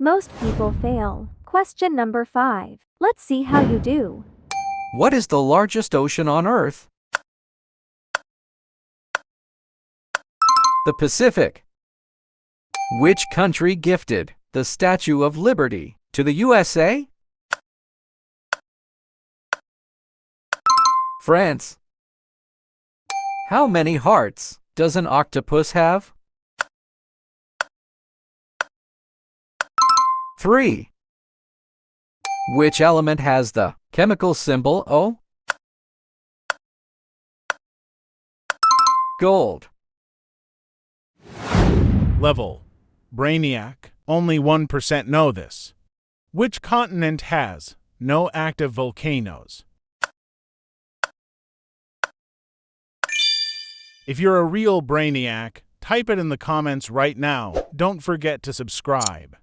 Most people fail. Question number 5. Let's see how you do. What is the largest ocean on Earth? The Pacific. Which country gifted the Statue of Liberty to the USA? France. How many hearts does an octopus have? 3. Which element has the chemical symbol O? Gold. Level. Brainiac. Only 1% know this. Which continent has no active volcanoes? If you're a real Brainiac, type it in the comments right now. Don't forget to subscribe.